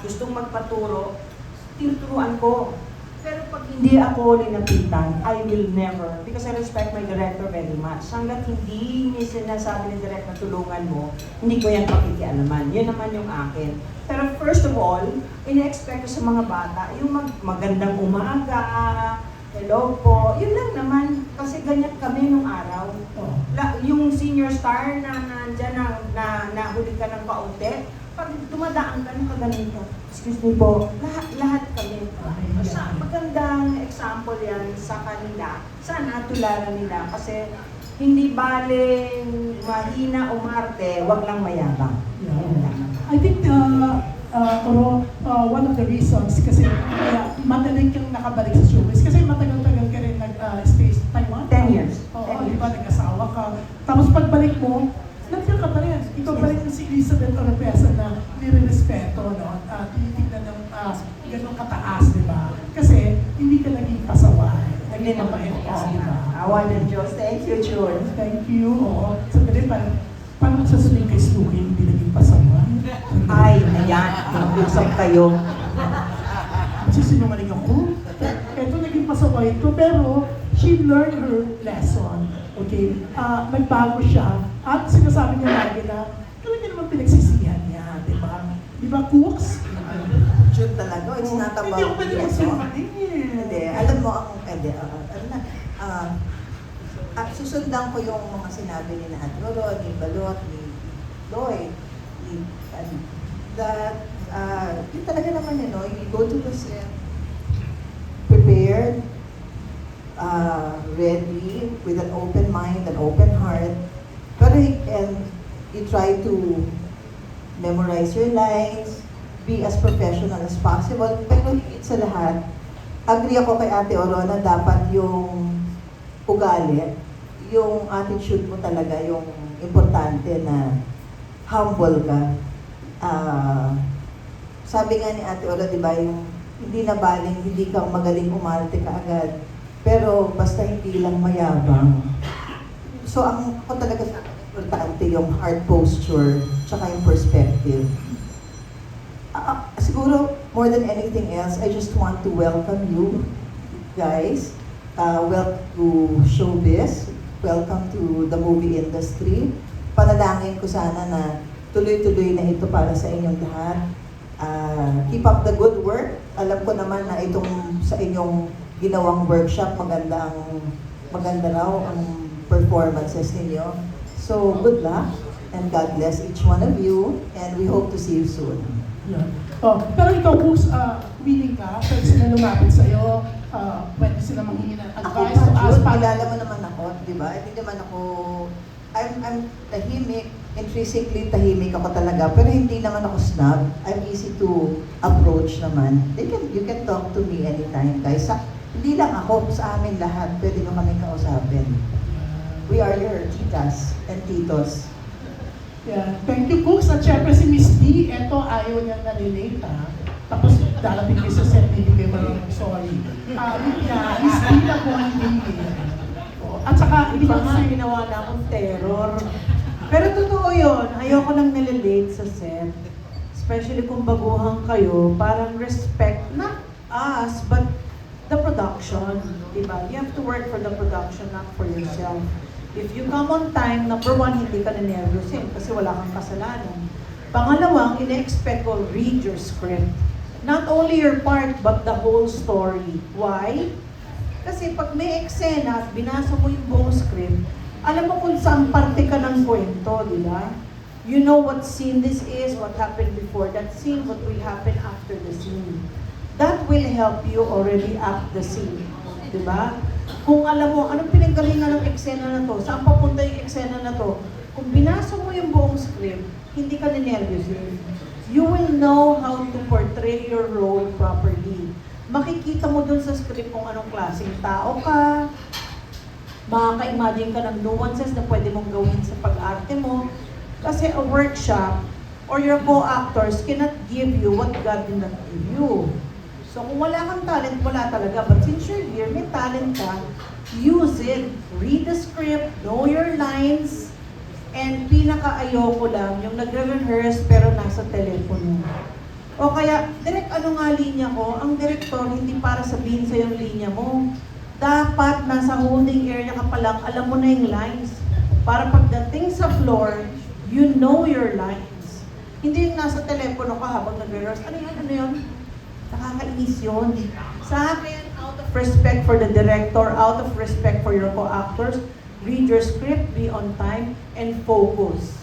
gustong magpaturo, tinuturuan ko. Pero pag hindi ako linapitan, I will never, because I respect my director very much. Hanggat hindi niya sinasabi ni direct na tulungan mo, hindi ko yan pakikialaman. Yun naman yung akin. Pero first of all, ina-expect ko sa mga bata, yung magandang umaga, hello po, yun lang naman. Kasi ganyan kami nung araw. Yung senior star na nandyan na nahuli ka ng kaunti, pag dumadaan ka, nakaganito. Excuse me po, lahat kami. Magandang example yan sa kanila. Sana tularan nila kasi hindi baling mahina o marte, wag lang mayabang. I think one of the reasons kasi madali kang nakabalik sa showbiz kasi matagal-tagal ka rin nag-stay sa Taiwan. 10 years. Oo, di ba, nag-asawa ka. Tapos pagbalik mo, nandiyan ka pa rin. Ikaw pa rin si Elizabeth Oropesa na nire-respeto, no? Tinitignan ng ganun kataas, di ba? Kasi hindi ka naging pasaway. Naging mabait ka, di ba? Awa ng Diyos. Thank you, June. Thank you. Oo. Sabi parang sasabihin kay Snooki, hindi naging pasaway. Ay, ayan. Mag-usap kayo. Sinungaling ako. Ito naging pasaway ko, pero she learned her lesson. Okay? Nagbago siya. At sinasabi niya lagi na, talaga naman pinagsisihan niya, di ba? Di ba, Cooks? True talaga. It's not about Hindi ako pwede me, magsinungaling eh. Hindi. Alam mo, susundan ko yung mga sinabi ni Ate Oro, ni Balot, ni Lloyd, yun talaga naman yun, no? You go to the set, prepared, ready, with an open mind, an open heart, and you try to memorize your lines, be as professional as possible, pero higit sa lahat, agree ako kay Ate Oro na dapat yung ugali, yung attitude mo talaga, yung importante na humble ka. Sabi nga ni Ate Oro, di ba, yung hindi na baling, hindi kang magaling umarte ka agad, pero basta hindi lang mayabang. So, ako talaga sa akin, importante yung heart posture, tsaka yung perspective. Siguro, more than anything else, I just want to welcome you guys. Welcome to showbiz. Welcome to the movie industry. Panalangin ko sana na tuloy-tuloy na ito para sa inyong lahat. Keep up the good work. Alam ko naman na itong sa inyong ginawang workshop, maganda raw ang performances ninyo. So, good luck and God bless each one of you and we hope to see you soon. Yeah. Pero ikaw, Cooks, willing ka, pwede sila lumapit sa'yo, pwede sila manghingi ng advice to ask. Paalala mo naman ako, di ba? Hindi naman ako, I'm tahimik, intrinsically tahimik ako talaga, pero hindi naman ako snob. I'm easy to approach naman. You can talk to me anytime, guys. Hindi lang ako, sa amin lahat, pwede nyo kami kausapin. We are your titas and titos. Yeah. Thank you, Cooks. At syempre si Miss D, eto ayaw niya na-relate, ha? Tapos darating kayo sa set, hindi kayo marunong sorry. Miss D na po ang hindi. At saka, Hindi ko nga ginawa na akong terror. Pero totoo yun, ayoko nang nililate sa set. Especially kung baguhan kayo, parang respect, not us, but the production. Diba? You have to work for the production, not for yourself. If you come on time, number one, hindi ka na-nervousin kasi wala kang kasalanan. Pangalawang, ina-expect ko, read your script. Not only your part, but the whole story. Why? Kasi pag may eksena at binasa mo yung buong script, alam mo kung saan parte ka ng kwento, di ba? You know what scene this is, what happened before that scene, what will happen after the scene. That will help you already act the scene. Di ba? Kung alam mo, anong pinanggalingan ng eksena na to, saan papunta yung eksena na to, kung binasa mo yung buong script, hindi ka ninervyusin. You will know how to portray your role properly. Makikita mo dun sa script kung anong klaseng tao ka, makaka-imagine ka ng nuances na pwede mong gawin sa pag-arte mo. Kasi a workshop or your co-actors cannot give you what God did not give you. So kung wala kang talent, wala talaga. But since you're here, may talent ka, use it. Read the script, know your lines, and pinaka-ayoko lang yung nagre-rehearse pero nasa telepono. O kaya, direct ano nga linya ko, ang direktor hindi para sabihin sa yung linya mo. Dapat nasa holding area ka pa lang, alam mo na yung lines. Para pagdating sa floor, you know your lines. Hindi yung nasa telepono ka habang nag-rehearse. Ano yun? Nakakainis yun. Sa akin, out of respect for the director, out of respect for your co-actors, read your script, be on time, and focus.